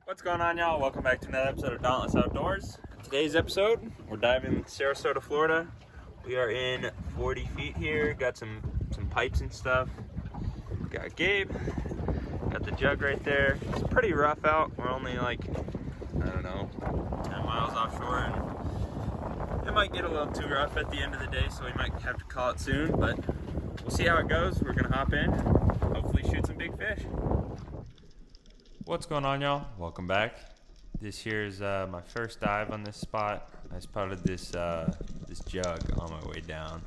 What's going on, y'all? Welcome back to another episode of Dauntless Outdoors. In today's episode, we're diving in Sarasota, Florida. We are in 40 feet here. Got some pipes and stuff. Got Gabe. Got the jug right there. It's pretty rough out. We're only like, I don't know, 10 miles offshore, and it might get a little too rough at the end of the day, so we might have to call it soon, but we'll see how it goes. We're gonna hop in, hopefully shoot some big fish. What's going on, y'all? Welcome back. This here is my first dive on this spot. I spotted this this jug on my way down,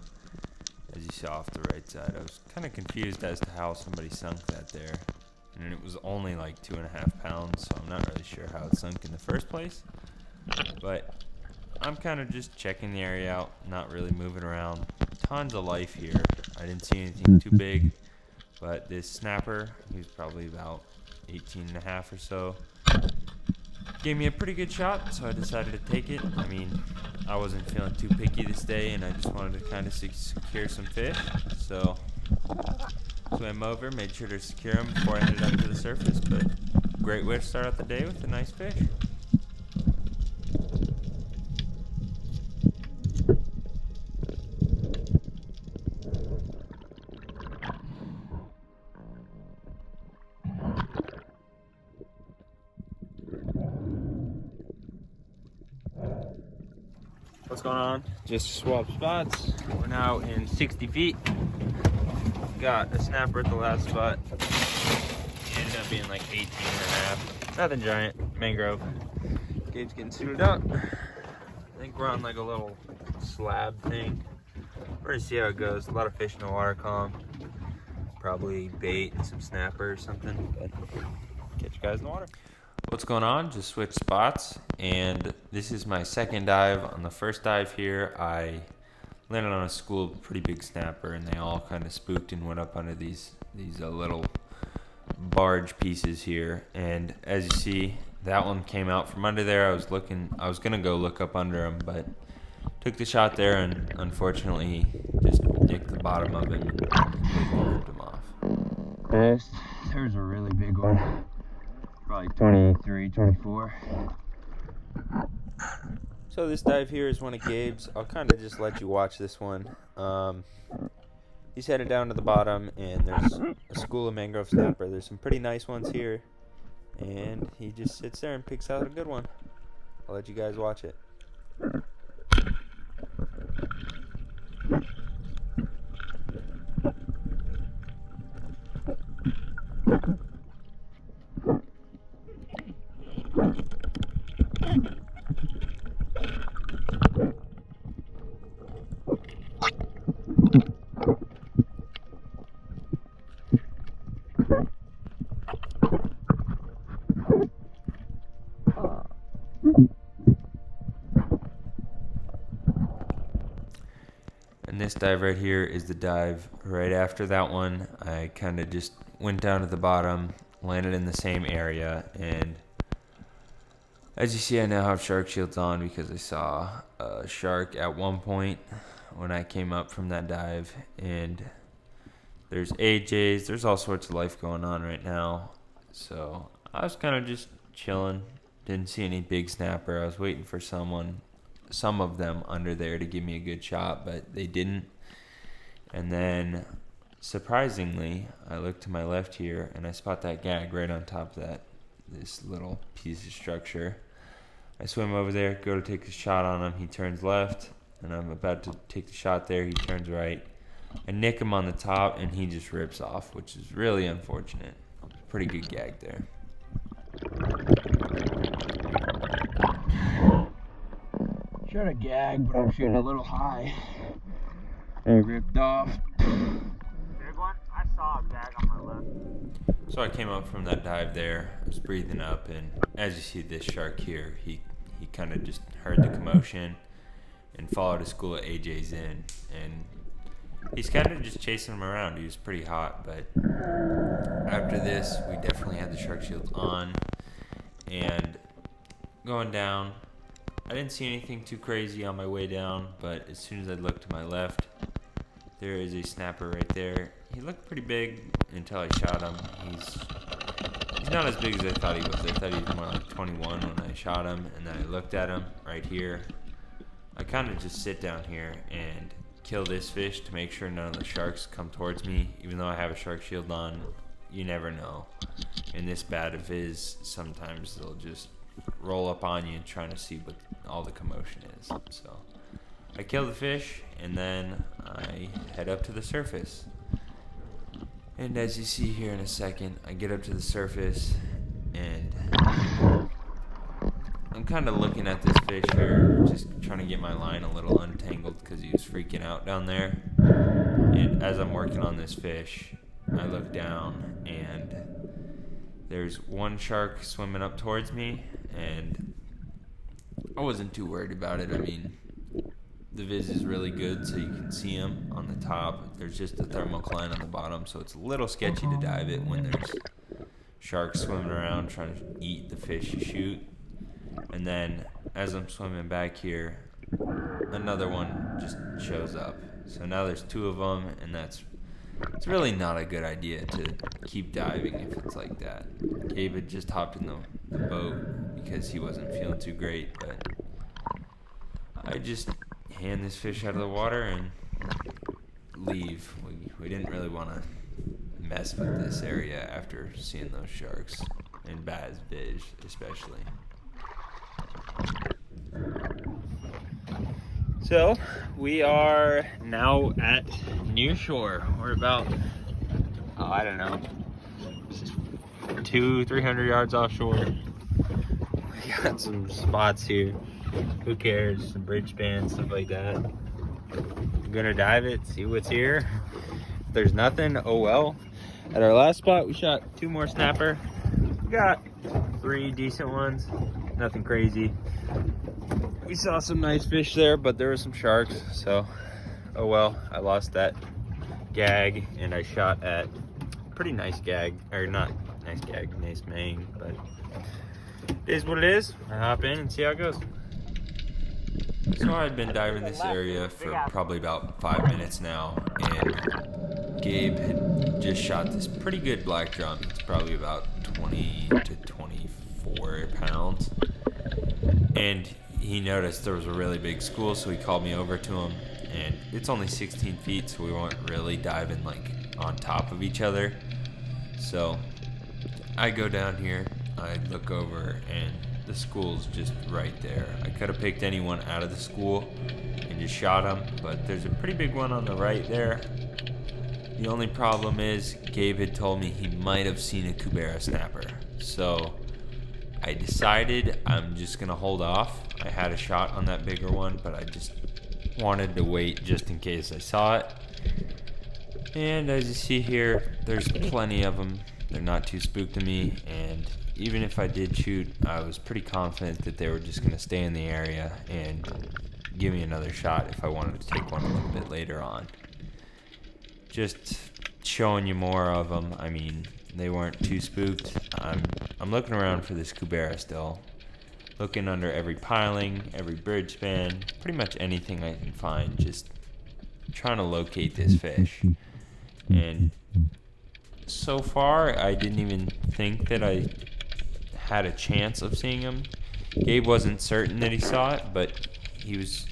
as you saw off the right side. I was kind of confused as to how somebody sunk that there, and it was only like 2.5 pounds, so I'm not really sure how it sunk in the first place. But I'm kind of just checking the area out, not really moving around. Tons of life here. I didn't see anything too big, but this snapper, he was probably about 18.5 or so, gave me a pretty good shot, so I decided to take it. I mean, I wasn't feeling too picky this day, and I just wanted to kind of secure some fish, so swam over, made sure to secure them before I headed up to the surface. But great way to start out the day with a nice fish. What's going on? Just swapped spots. We're now in 60 feet. Got a snapper at the last spot. He ended up being like 18.5. Nothing giant. Mangrove. Gabe's getting suited up. I think we're on like a little slab thing. We're gonna see how it goes. A lot of fish in the water column. Probably bait and some snapper or something. But catch you guys in the water. What's going on? Just switched spots, and this is my second dive. On the first dive here, I landed on a school of pretty big snapper, and they all kind of spooked and went up under these little barge pieces here. And as you see, that one came out from under there. I was gonna go look up under him, but took the shot there, and unfortunately just nicked the bottom of him and completely ripped him off. There's a really big one. Probably 23, 24. So this dive here is one of Gabe's. I'll kind of just let you watch this one. He's headed down to the bottom, and there's a school of mangrove snapper. There's some pretty nice ones here, and he just sits there and picks out a good one. I'll let you guys watch it. And this dive right here is the dive right after that one. I kind of just went down to the bottom, landed in the same area, and as you see, I now have shark shields on because I saw a shark at one point when I came up from that dive. And there's AJs, there's all sorts of life going on right now. So I was kind of just chilling, didn't see any big snapper. I was waiting for some of them under there to give me a good shot, but they didn't. And then surprisingly, I look to my left here and I spot that gag right on top of this little piece of structure. I swim over there, go to take a shot on him. He turns left, and I'm about to take the shot there. He turns right. I nick him on the top, and he just rips off, which is really unfortunate. Pretty good gag there. Should have gagged, but I'm shooting a little high. And it ripped off. Big one? I saw a gag on my left. So I came up from that dive there. I was breathing up, and as you see this shark here, he kind of just heard the commotion and followed a school of AJs in. And he's kind of just chasing him around. He was pretty hot, but after this, we definitely had the shark shields on. And going down, I didn't see anything too crazy on my way down, but as soon as I looked to my left, there is a snapper right there. He looked pretty big until I shot him. He's not as big as I thought he was. I thought he was more like 21 when I shot him, and then I looked at him right here. I kind of just sit down here and kill this fish to make sure none of the sharks come towards me. Even though I have a shark shield on, you never know. In this bad of viz, sometimes they'll just roll up on you and trying to see what all the commotion is. So I kill the fish, and then I head up to the surface. And as you see here in a second, I get up to the surface, and I'm kind of looking at this fish here, just trying to get my line a little untangled because he was freaking out down there. And as I'm working on this fish, I look down, and there's one shark swimming up towards me, and I wasn't too worried about it. I mean, the viz is really good, so you can see him on the top. There's just a thermocline on the bottom, so it's a little sketchy to dive it when there's sharks swimming around trying to eat the fish you shoot. And then as I'm swimming back here, another one just shows up. So now there's two of them, and it's really not a good idea to keep diving if it's like that. Gabe had just hopped in the boat because he wasn't feeling too great, but I just hand this fish out of the water and leave. We didn't really want to mess with this area after seeing those sharks, and Baz Viz especially. So we are now at near shore. We're about, I don't know, 200-300 yards offshore. We got some spots here. Who cares? Some bridge spans, stuff like that. I'm gonna dive it, see what's here. If there's nothing, oh well. At our last spot, we shot 2 more snapper. We got 3 decent ones, nothing crazy. We saw some nice fish there, but there were some sharks, so oh well. I lost that gag, and I shot at pretty nice gag, or not nice gag, nice mang, but it is what it is. I hop in and see how it goes. So I've been diving this area for probably about 5 minutes now, and Gabe had just shot this pretty good black drum. It's probably about 20 to 24 pounds, and he noticed there was a really big school, so he called me over to him, and it's only 16 feet, so we weren't really diving like on top of each other. So I go down here, I look over, and the school's just right there. I could have picked anyone out of the school and just shot him, but there's a pretty big one on the right there. The only problem is Gabe had told me he might have seen a Cubera snapper, so I decided I'm just gonna hold off. I had a shot on that bigger one, but I just wanted to wait just in case I saw it. And as you see here, there's plenty of them. They're not too spooked to me, and even if I did shoot, I was pretty confident that they were just going to stay in the area and give me another shot if I wanted to take one a little bit later on. Just showing you more of them. I mean, they weren't too spooked. I'm looking around for this Cubera still. Looking under every piling, every bridge span, pretty much anything I can find, just trying to locate this fish. And so far, I didn't even think that I had a chance of seeing him. Gabe wasn't certain that he saw it, but he was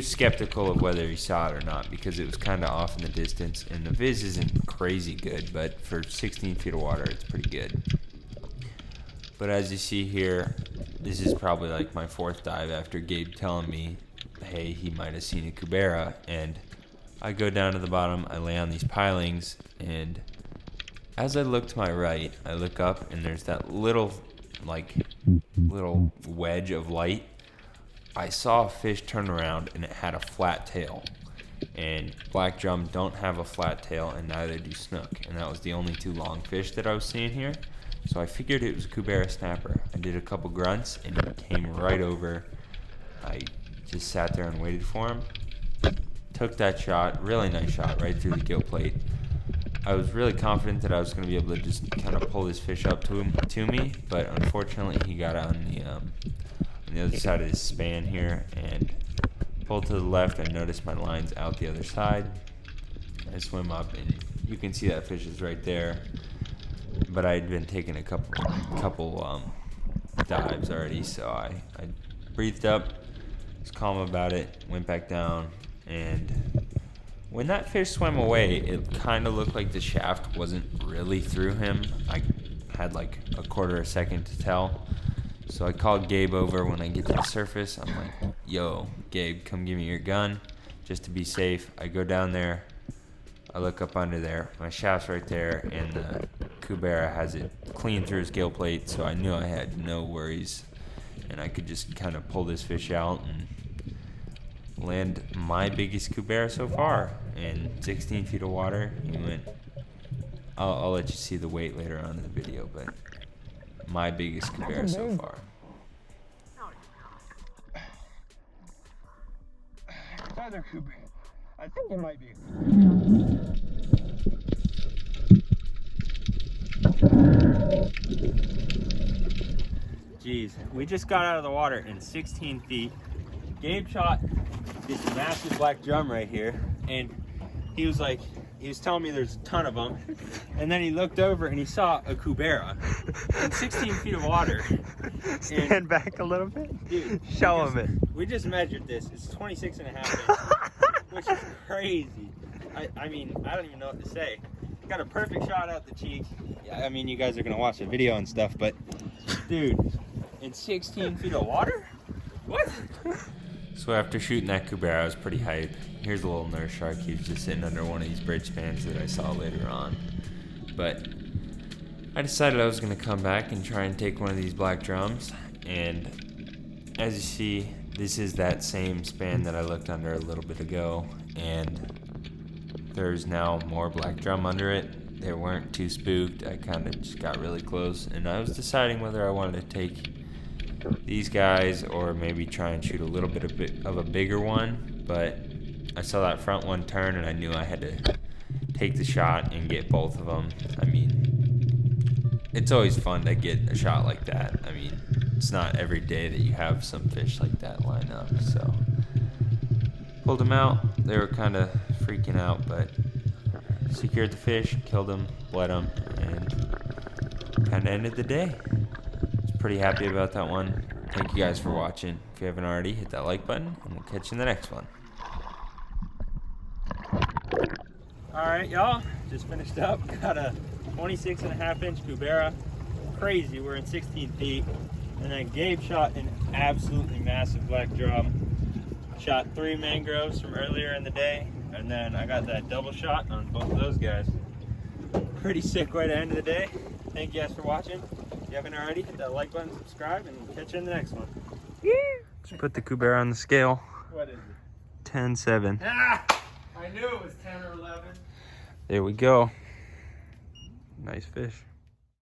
skeptical of whether he saw it or not because it was kind of off in the distance, and the viz isn't crazy good, but for 16 feet of water, it's pretty good. But as you see here, this is probably like my 4th dive after Gabe telling me, hey, he might have seen a Cubera, and I go down to the bottom, I lay on these pilings, and as I look to my right, I look up, and there's that little wedge of light. I saw a fish turn around, and it had a flat tail. And black drum don't have a flat tail, and neither do snook. And that was the only 2 long fish that I was seeing here. So I figured it was a Cubera snapper. I did a couple grunts, and he came right over. I just sat there and waited for him. Took that shot, really nice shot, right through the gill plate. I was really confident that I was going to be able to just kind of pull this fish up to me, but unfortunately he got on the other side of this span here and pulled to the left. I noticed my line's out the other side. I swim up, and you can see that fish is right there. But I had been taking a couple dives already, so I breathed up, was calm about it, went back down, and when that fish swam away, it kind of looked like the shaft wasn't really through him. I had like a quarter a second to tell. So I called Gabe over when I get to the surface. I'm like, yo, Gabe, come give me your gun just to be safe. I go down there. I look up under there. My shaft's right there, and the Cubera has it clean through his gill plate, so I knew I had no worries. And I could just kind of pull this fish out and land my biggest Cubera so far in 16 feet of water. He went, I'll let you see the weight later on in the video, but my biggest Cubera so far. It's either Cubera. I think it might be. Jeez, we just got out of the water in 16 feet. Gabe shot this massive black drum right here, and he was telling me there's a ton of them, and then he looked over and he saw a Cubera in 16 feet of water. Stand back a little bit. Dude, show him it. We just measured this. It's 26 and a half inches, which is crazy. I mean, I don't even know what to say. Got a perfect shot out the cheek. I mean, you guys are gonna watch the video and stuff, but dude, in 16 feet of water? What? So after shooting that Cubera, I was pretty hyped. Here's a little nurse shark. He was just sitting under one of these bridge spans that I saw later on. But I decided I was going to come back and try and take one of these black drums. And as you see, this is that same span that I looked under a little bit ago. And there's now more black drum under it. They weren't too spooked. I kind of just got really close. And I was deciding whether I wanted to take these guys or maybe try and shoot a little bit of a bigger one, but I saw that front one turn and I knew I had to take the shot and get both of them. I mean, it's always fun to get a shot like that. I mean, it's not every day that you have some fish like that line up, so pulled them out. They were kind of freaking out, but secured the fish, killed them, bled them, and kind of ended the day. Pretty happy about that one. Thank you guys for watching. If you haven't already, hit that like button, and we'll catch you in the next one. Alright, y'all. Just finished up. Got a 26 and a half inch Cubera. Crazy. We're in 16 feet. And then Gabe shot an absolutely massive black drum. Shot 3 mangroves from earlier in the day. And then I got that double shot on both of those guys. Pretty sick way to end the day. Thank you guys for watching. If you haven't already, hit that like button, subscribe, and we'll catch you in the next one. Just put the Cubera on the scale. What is it? 10.7. Ah! I knew it was 10 or 11. There we go. Nice fish.